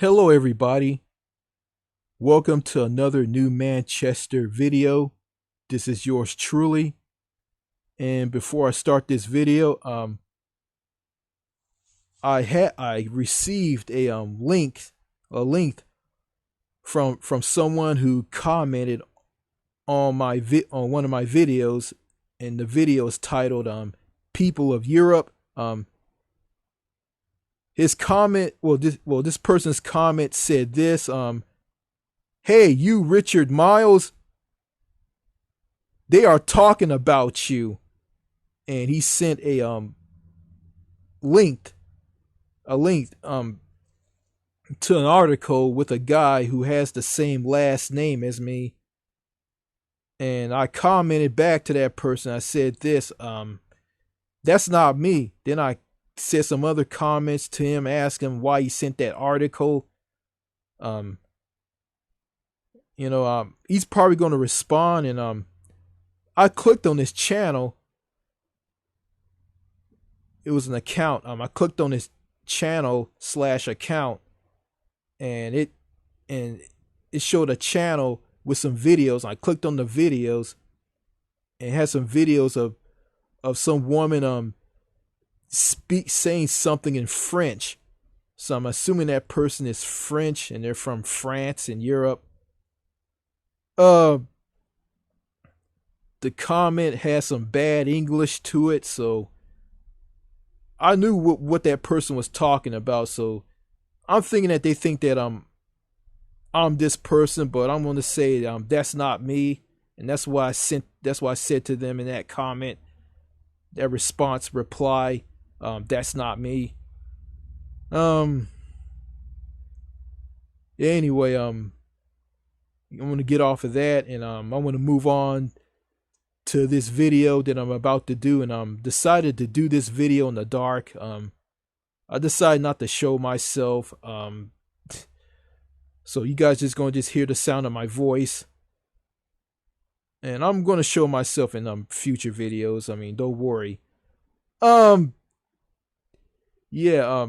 Hello, everybody. Welcome to another New Manchester video. This is yours truly. And before I start this video, I received a link from someone who commented on on one of my videos, and the video is titled "People of Europe." His comment, this person's comment said this. Hey, you Richard Miles, they are talking about you. And he sent link a link to an article with a guy who has the same last name as me. And I commented back to that person. I said this, that's not me. Then I said some other comments to him, asked him why he sent that article. He's probably going to respond, and I clicked on his channel. It was an account. I clicked on his channel/account, and it showed a channel with some videos. I clicked on the videos, and it had some videos of some woman saying something in French. So I'm assuming that person is French, and they're from France in Europe. The comment has some bad English to it, so I knew what that person was talking about. So I'm thinking that they think that I'm this person, but I'm going to say that's not me, and that's why I said to them in that comment, that reply, that's not me. Anyway, I'm going to get off of that, and I'm going to move on to this video that I'm about to do. And decided to do this video in the dark. I decided not to show myself, so you guys just gonna hear the sound of my voice, and I'm gonna show myself in future videos. I mean, don't worry. Yeah,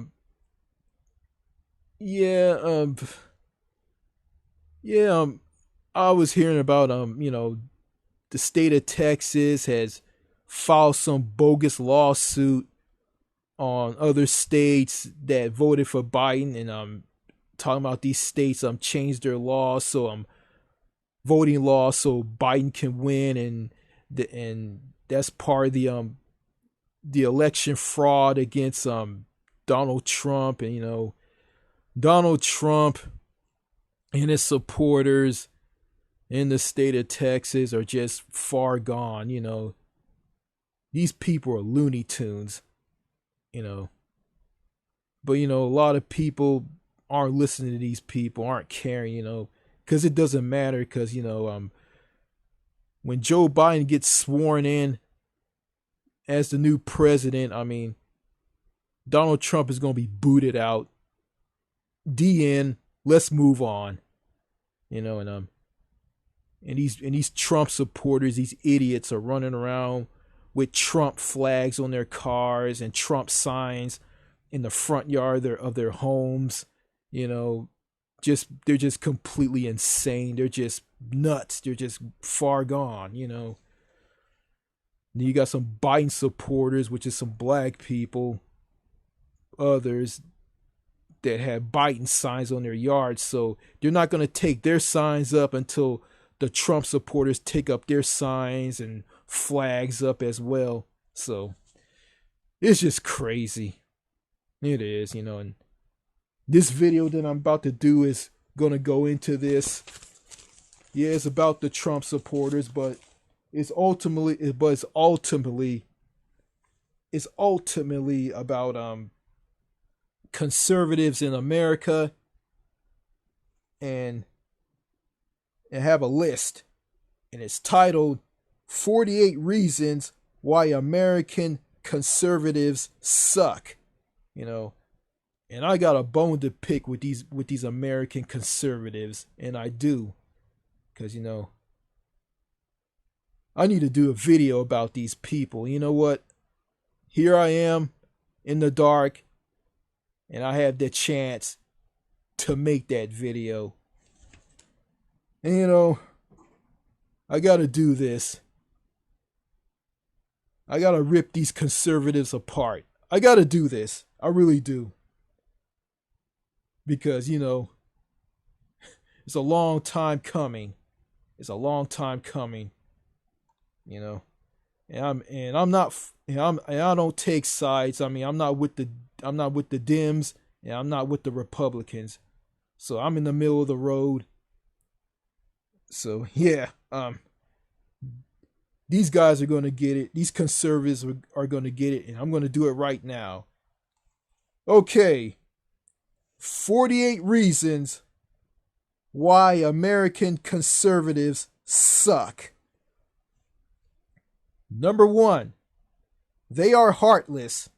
I was hearing about the state of Texas has filed some bogus lawsuit on other states that voted for Biden, and talking about these states changed their laws, so voting laws so Biden can win, and that's part of the election fraud against Donald Trump. And Donald Trump and his supporters in the state of Texas are just far gone. These people are Looney Tunes, but a lot of people aren't listening to these people, aren't caring, because it doesn't matter. Because when Joe Biden gets sworn in as the new president, I mean, Donald Trump is going to be booted out. DN, let's move on. And these Trump supporters, these idiots, are running around with Trump flags on their cars and Trump signs in the front yard of their homes. They're just completely insane. They're just nuts. They're just far gone. Then you got some Biden supporters, which is some black people, others that have Biden signs on their yards. So they're not going to take their signs up until the Trump supporters take up their signs and flags up as well. So it's just crazy. It is, and this video that I'm about to do is going to go into this. Yeah, it's about the Trump supporters, but it's ultimately about conservatives in America, and have a list, and it's titled 48 Reasons Why American Conservatives Suck. And I got a bone to pick with these American conservatives, and I do, because I need to do a video about these people. You know what? Here I am in the dark, and I have the chance to make that video. And you know, I gotta do this. I gotta rip these conservatives apart. I gotta do this. I really do. Because, you know, it's a long time coming. It's a long time coming. You know. And I'm not and I don't take sides. I mean, I'm not with the Dems and I'm not with the Republicans. So I'm in the middle of the road. So yeah, these guys are going to get it. These conservatives are going to get it, and I'm going to do it right now. Okay, 48 reasons why American conservatives suck. Number 1, they are heartless.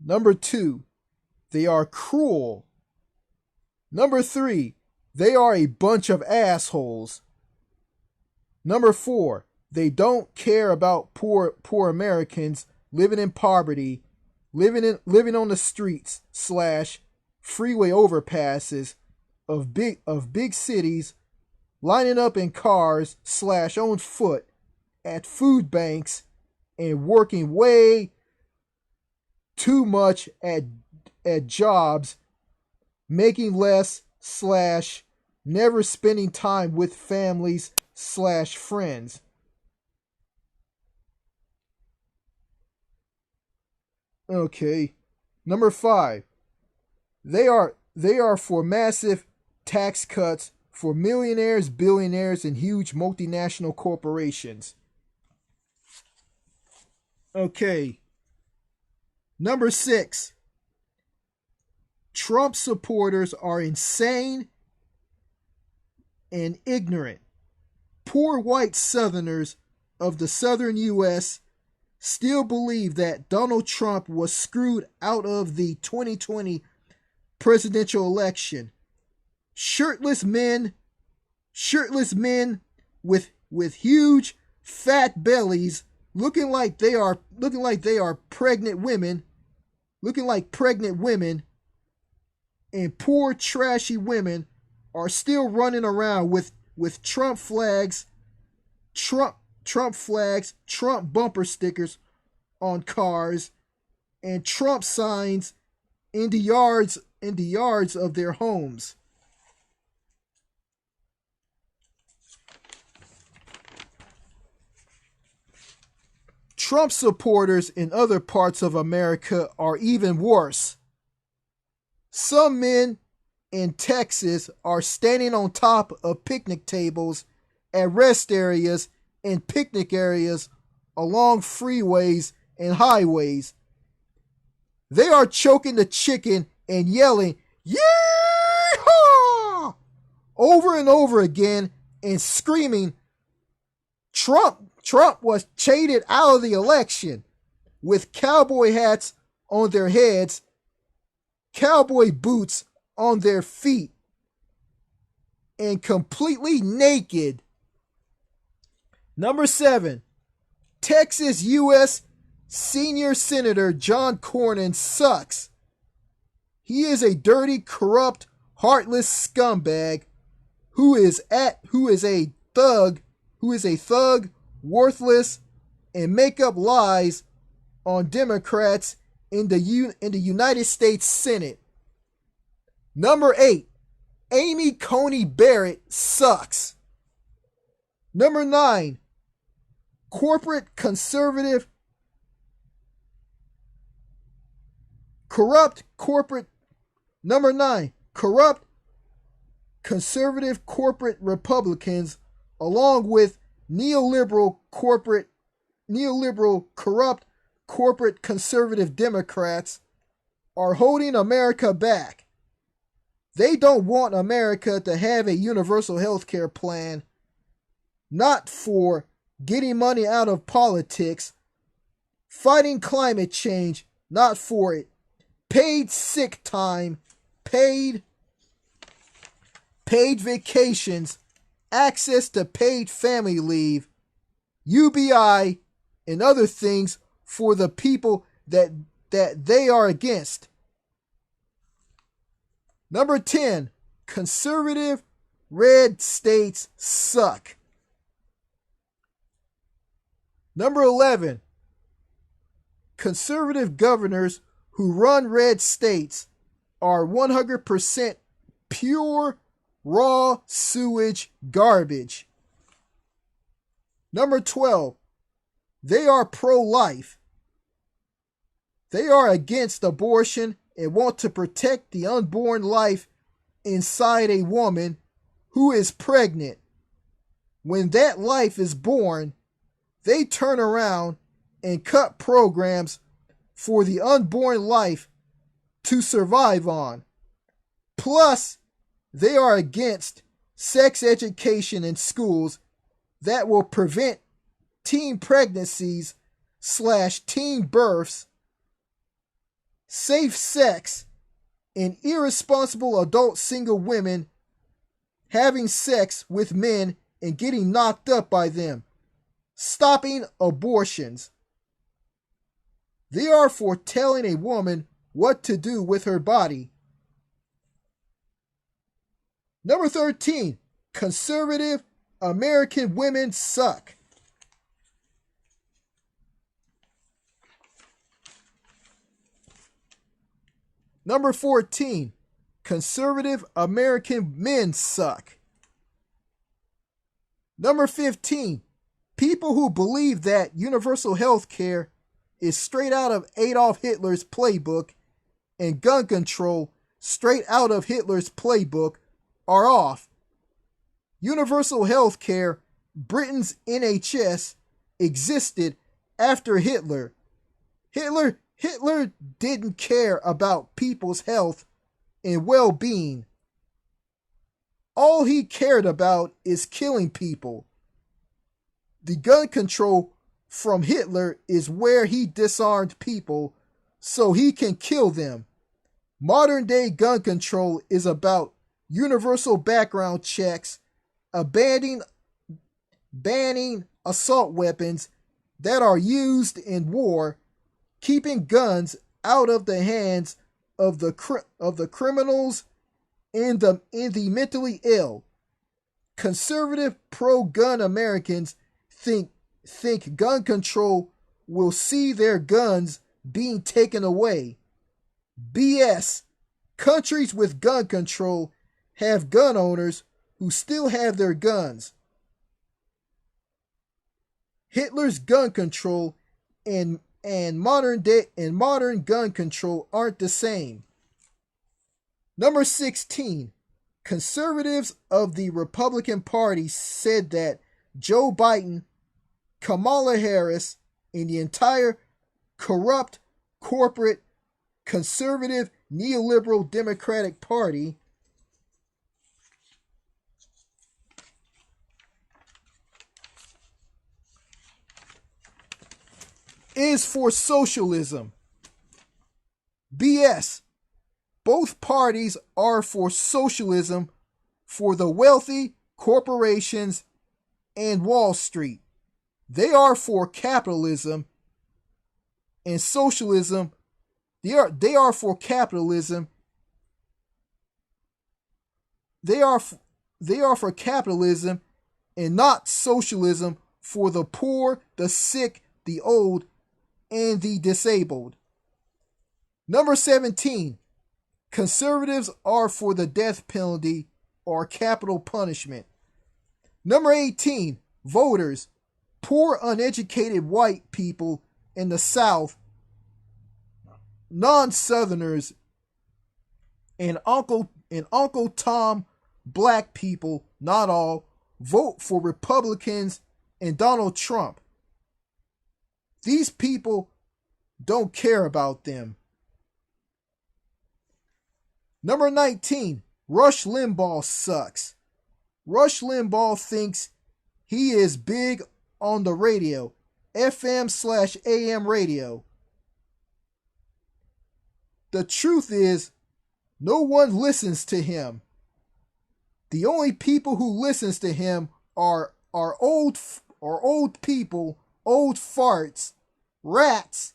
Number 2, they are cruel. Number 3, they are a bunch of assholes. Number 4, they don't care about poor Americans living in poverty, living on the streets / freeway overpasses of big cities, lining up in cars / on foot at food banks, and working way too much at jobs, making less / never spending time with families / friends. Okay. Number 5. They are for massive tax cuts for millionaires, billionaires, and huge multinational corporations. Okay. Number 6. Trump supporters are insane and ignorant. Poor white Southerners of the southern U.S. still believe that Donald Trump was screwed out of the 2020 presidential election. Shirtless men with huge fat bellies, looking like they are pregnant women, and poor trashy women are still running around with Trump flags, Trump bumper stickers on cars, and Trump signs in the yards of their homes. Trump supporters in other parts of America are even worse. Some men in Texas are standing on top of picnic tables at rest areas and picnic areas along freeways and highways. They are choking the chicken and yelling, "Yeehaw!" over and over again and screaming, Trump was cheated out of the election, with cowboy hats on their heads, cowboy boots on their feet, and completely naked. Number 7, Texas U.S. Senior Senator John Cornyn sucks. He is a dirty, corrupt, heartless scumbag who is a thug, worthless, and make up lies on Democrats in the United States Senate. Number 8, Amy Coney Barrett sucks. Number 9, corrupt conservative corporate Republicans, along with neoliberal corrupt corporate conservative Democrats, are holding America back. They don't want America to have a universal health care plan, not for getting money out of politics, fighting climate change, not for it, paid sick time, paid vacations, access to paid family leave, UBI, and other things for the people that they are against. Number 10, conservative red states suck. Number 11, conservative governors who run red states are 100% pure, raw sewage garbage. Number 12, they are pro-life. They are against abortion and want to protect the unborn life inside a woman who is pregnant. When that life is born, they turn around and cut programs for the unborn life to survive on. Plus, they are against sex education in schools that will prevent teen pregnancies / teen births, safe sex, and irresponsible adult single women having sex with men and getting knocked up by them, stopping abortions. They are for telling a woman what to do with her body. Number 13, conservative American women suck. Number 14, conservative American men suck. Number 15, people who believe that universal health care is straight out of Adolf Hitler's playbook and gun control straight out of Hitler's playbook are off. Universal health care, Britain's NHS, existed after Hitler. Hitler didn't care about people's health and well-being. All he cared about is killing people. The gun control from Hitler is where he disarmed people so he can kill them. Modern day gun control is about universal background checks, banning assault weapons that are used in war, keeping guns out of the hands of the criminals and the mentally ill. Conservative pro-gun Americans think gun control will see their guns being taken away. BS. Countries with gun control have gun owners who still have their guns. Hitler's gun control and modern gun control aren't the same. Number 16, conservatives of the Republican Party said that Joe Biden, Kamala Harris, and the entire corrupt, corporate, conservative, neoliberal Democratic Party is for socialism. BS. Both parties are for socialism for the wealthy, corporations, and Wall Street. They are for capitalism and socialism. They are for capitalism. They are for capitalism and not socialism for the poor, the sick, the old, and the disabled. Number 17, conservatives are for the death penalty or capital punishment. Number 18, voters, poor uneducated white people in the South, non-Southerners, and Uncle Tom black people, not all, vote for Republicans and Donald Trump. These people don't care about them. Number 19, Rush Limbaugh sucks. Rush Limbaugh thinks he is big on the radio, FM/AM radio. The truth is, no one listens to him. The only people who listens to him are old people, old farts, rats,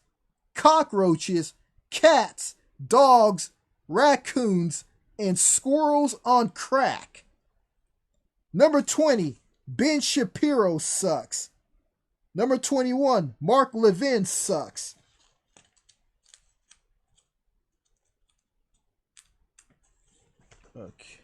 cockroaches, cats, dogs, raccoons, and squirrels on crack. Number 20, Ben Shapiro sucks. Number 21, Mark Levin sucks. Okay.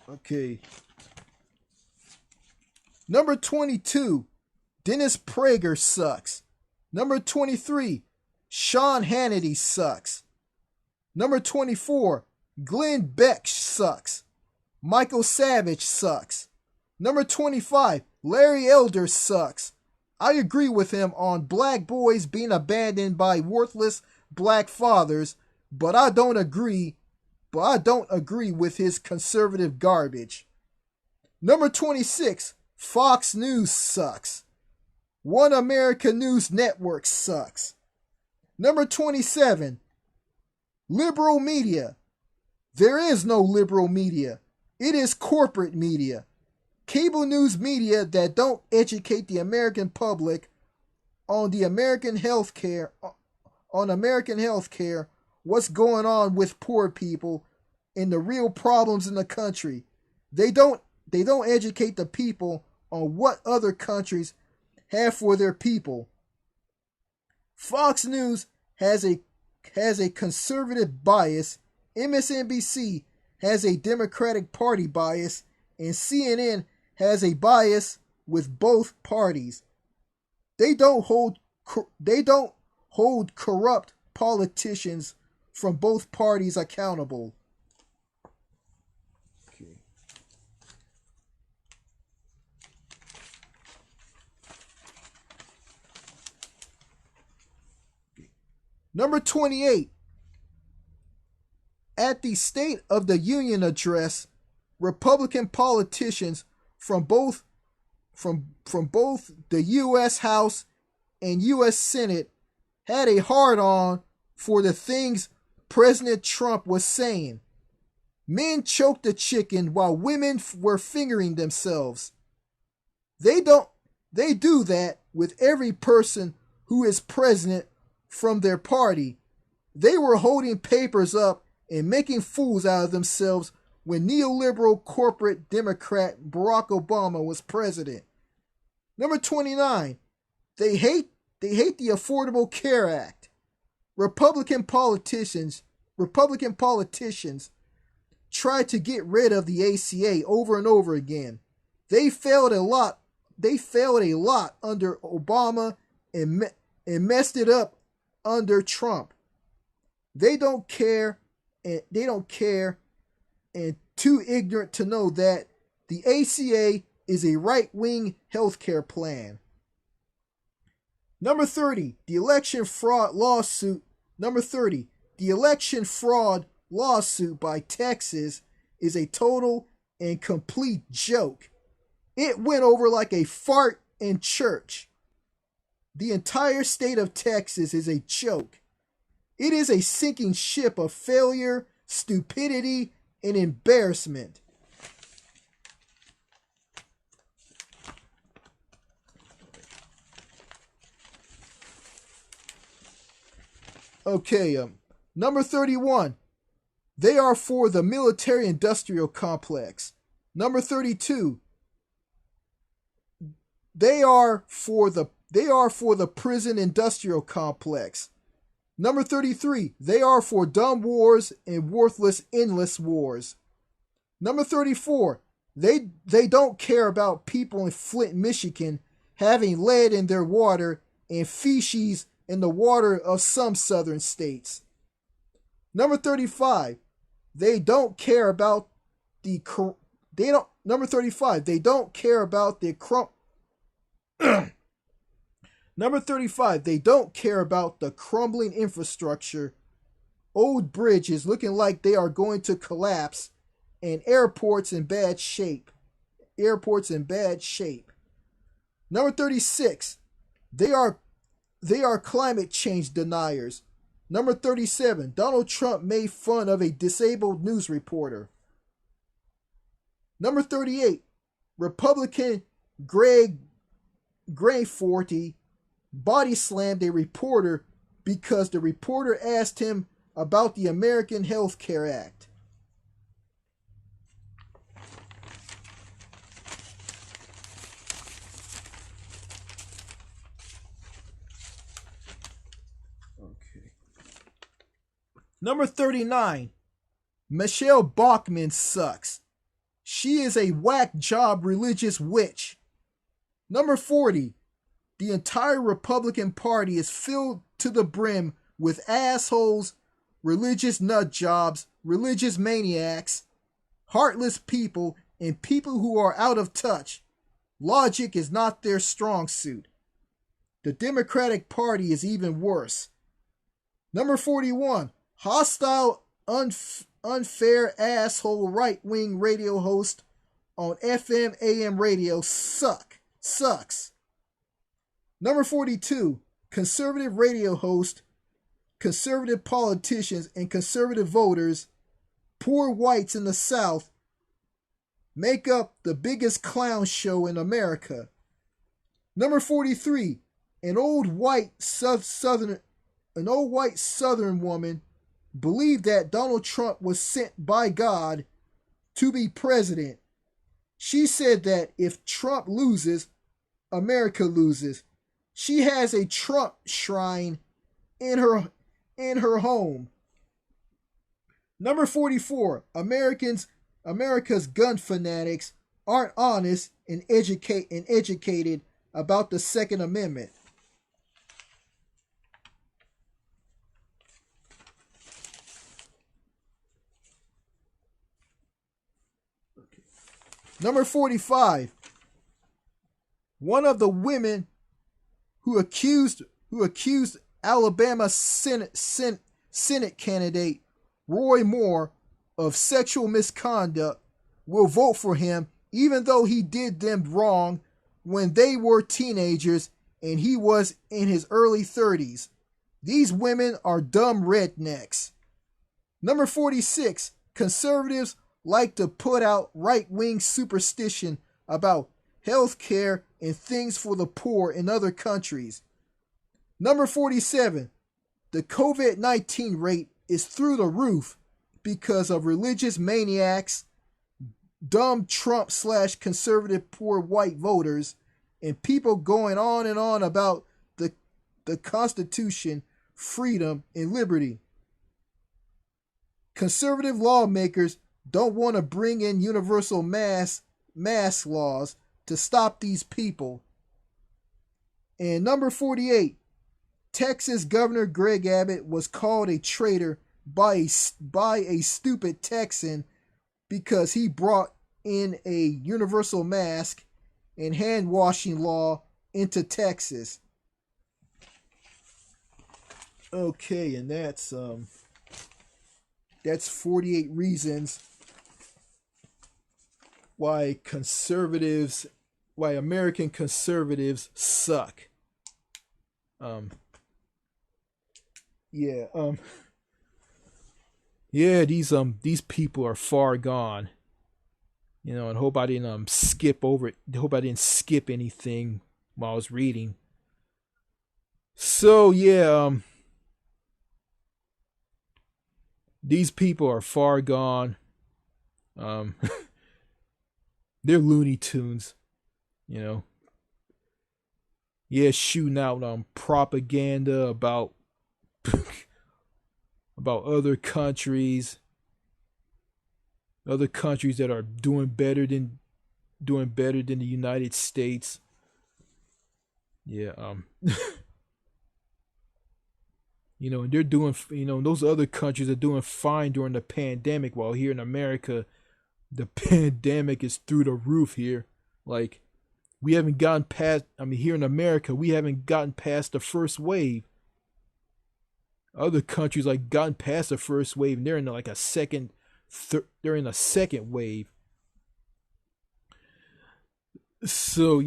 Okay. Number 22, Dennis Prager sucks. Number 23, Sean Hannity sucks. Number 24, Glenn Beck sucks. Michael Savage sucks. Number 25, Larry Elder sucks. I agree with him on black boys being abandoned by worthless black fathers, but I don't agree with his conservative garbage. Number 26, Fox News sucks. One America News Network sucks. Number 27, liberal media. There is no liberal media. It is corporate media. Cable news media that don't educate the American public on the American healthcare, what's going on with poor people and the real problems in the country. They don't educate the people on what other countries have for their people. Fox News has a conservative bias, MSNBC has a Democratic Party bias, and CNN has a bias with both parties. They don't hold corrupt politicians from both parties accountable. Okay. Number 28. At the State of the Union address, Republican politicians from both the U.S. House and U.S. Senate had a hard-on for the things President Trump was saying. Men choked the chicken while women were fingering themselves. They do that with every person who is president from their party. They were holding papers up and making fools out of themselves when neoliberal corporate Democrat Barack Obama was president. Number 29, they hate the Affordable Care Act. Republican politicians tried to get rid of the ACA over and over again. They failed a lot under Obama and messed it up under Trump. They don't care and too ignorant to know that the ACA is a right-wing healthcare plan. Number 30, the election fraud lawsuit. Number 30, the election fraud lawsuit by Texas is a total and complete joke. It went over like a fart in church. The entire state of Texas is a joke. It is a sinking ship of failure, stupidity, and embarrassment. Okay, number 31. They are for the military-industrial complex. Number 32. They are for the prison-industrial complex. Number 33. They are for dumb wars and worthless, endless wars. Number 34. They don't care about people in Flint, Michigan having lead in their water and feces in the water of some southern states. Number 35. They don't care about the Number 35. They don't care about the Number 35. They don't care about the crumbling infrastructure, old bridges looking like they are going to collapse, and airports in bad shape. Number 36. They are climate change deniers. Number 37. Donald Trump made fun of a disabled news reporter. Number 38. Republican Greg Forty body slammed a reporter because the reporter asked him about the American Health Care Act. Okay. Number 39. Michelle Bachmann sucks. She is a whack job religious witch. Number 40. The entire Republican Party is filled to the brim with assholes, religious nut jobs, religious maniacs, heartless people, and people who are out of touch. Logic is not their strong suit. The Democratic Party is even worse. Number 41. Hostile, unfair asshole right-wing radio host on FM AM radio sucks. Number 42. Conservative radio host, conservative politicians, and conservative voters, poor whites in the South, make up the biggest clown show in America. Number 43. An old white Southern woman believed that Donald Trump was sent by God to be president. She said that if Trump loses, America loses. She has a Trump shrine in her home. Number 44. America's gun fanatics aren't honest and educated about the Second Amendment. Number 45. One of the women who accused Alabama Senate candidate Roy Moore of sexual misconduct will vote for him even though he did them wrong when they were teenagers and he was in his early 30s. These women are dumb rednecks. Number 46. Conservatives like to put out right-wing superstition about health care and things for the poor in other countries. Number 47. The COVID-19 rate is through the roof because of religious maniacs, dumb Trump/conservative poor white voters, and people going on and on about the Constitution, freedom, and liberty. Conservative lawmakers don't want to bring in universal mask laws to stop these people. And number 48, Texas Governor Greg Abbott was called a traitor by a stupid Texan because he brought in a universal mask and hand washing law into Texas. Okay, and that's 48 reasons why American conservatives suck. These people are far gone. And hope I didn't skip over it. Hope I didn't skip anything while I was reading. So these people are far gone. They're Looney Tunes, shooting out propaganda about other countries that are doing better than the United States. And they're doing, those other countries are doing fine during the pandemic, while here in America, the pandemic is through the roof here. Like, we haven't gotten past, here in America, we haven't gotten past the first wave. Other countries gotten past the first wave, and they're in a second wave. So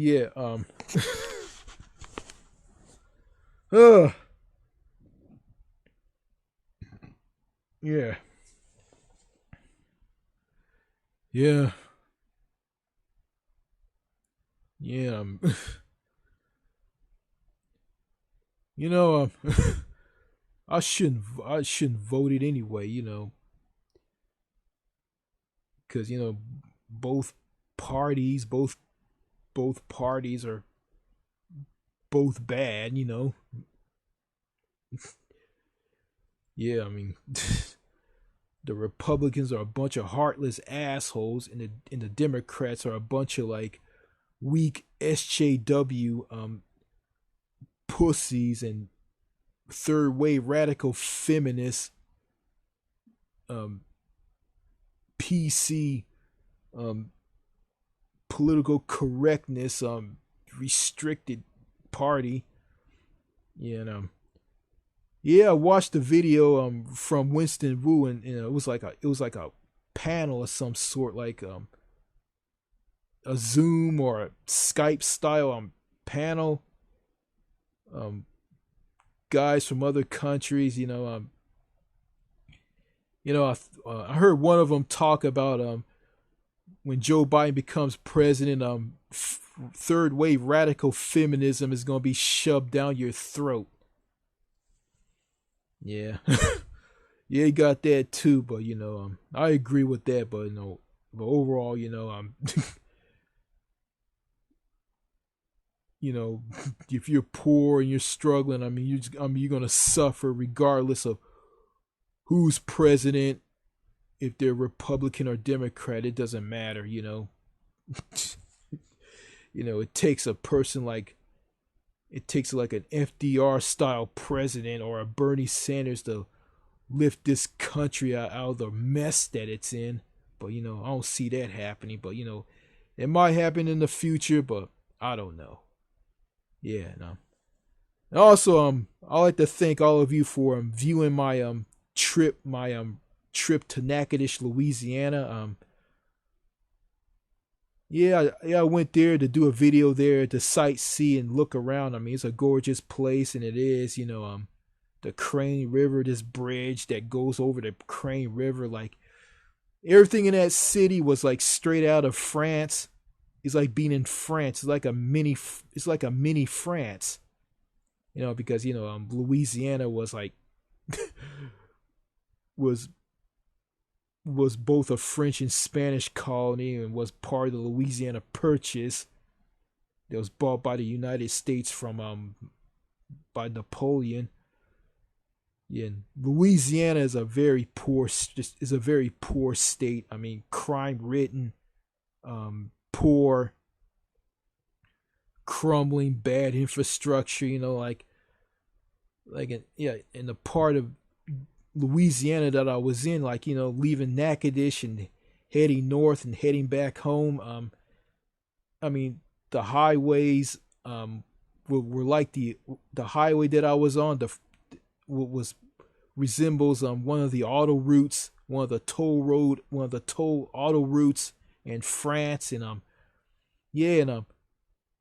You know, I shouldn't vote it anyway. Because both parties, both parties are both bad. Yeah, I mean, the Republicans are a bunch of heartless assholes, and the Democrats are a bunch of like weak SJW pussies and third wave radical feminists, um PC, um political correctness, restricted party. Yeah, and yeah, I watched the video from Winston Wu, and it was like a panel of some sort, like a Zoom or a Skype style panel. Um, Guys from other countries, I heard one of them talk about when Joe Biden becomes president, third wave radical feminism is gonna be shoved down your throat. Yeah, yeah, you got that too, but I agree with that, but but overall, if you're poor and you're struggling, I mean, you're gonna suffer regardless of who's president. If they're Republican or Democrat, it doesn't matter. It takes a person like an FDR style president or a Bernie Sanders to lift this country out of the mess that it's in. But I don't see that happening. But it might happen in the future, but I don't know. Yeah, no. And also, I'd like to thank all of you for viewing my trip to Natchitoches, Louisiana. Yeah, I went there to do a video there to sightsee and look around. I mean, it's a gorgeous place, and it is, the Crane River, this bridge that goes over the Crane River, like everything in that city was like straight out of France. It's like being in France. It's like a mini France, because Louisiana was like was both a French and Spanish colony and was part of the Louisiana Purchase that was bought by the United States from by Napoleon. Yeah, and Louisiana is a very poor state. I mean, crime ridden, poor, crumbling, bad infrastructure. In the part of Louisiana that I was in, like leaving Natchitoches and heading north and heading back home. I mean, the highways were like the highway that I was on. Resembles one of the auto routes, one of the toll auto routes in France, and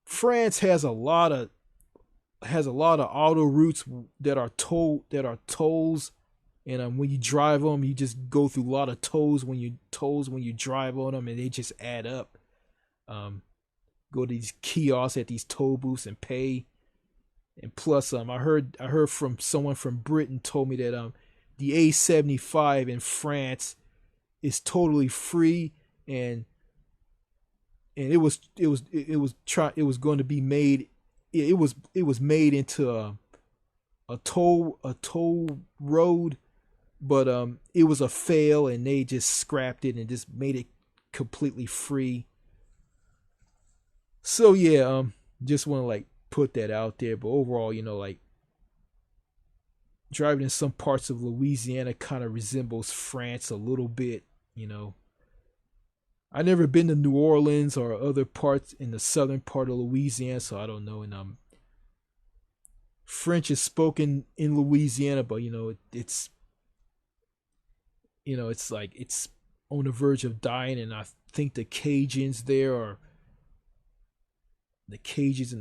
France has a lot of auto routes that are tolls. And when you drive them, you just go through a lot of tolls when you drive on them, and they just add up. Go to these kiosks at these toll booths and pay. And plus, I heard from someone from Britain told me that the A75 in France is totally free, and it was going to be made. It was made into a toll road. But it was a fail, and they just scrapped it and just made it completely free. So yeah, just want to like put that out there. But overall, like driving in some parts of Louisiana kind of resembles France a little bit. I never been to New Orleans or other parts in the southern part of Louisiana, so I don't know. And French is spoken in Louisiana, but it's it's like it's on the verge of dying, and I think the Cajuns and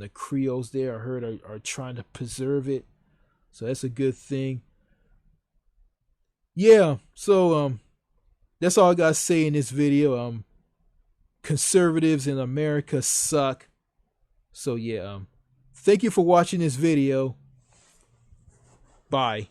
the Creoles there, I heard, are trying to preserve it, so that's a good thing. Yeah, so that's all I gotta say in this video. Conservatives in America suck. So yeah, thank you for watching this video. Bye.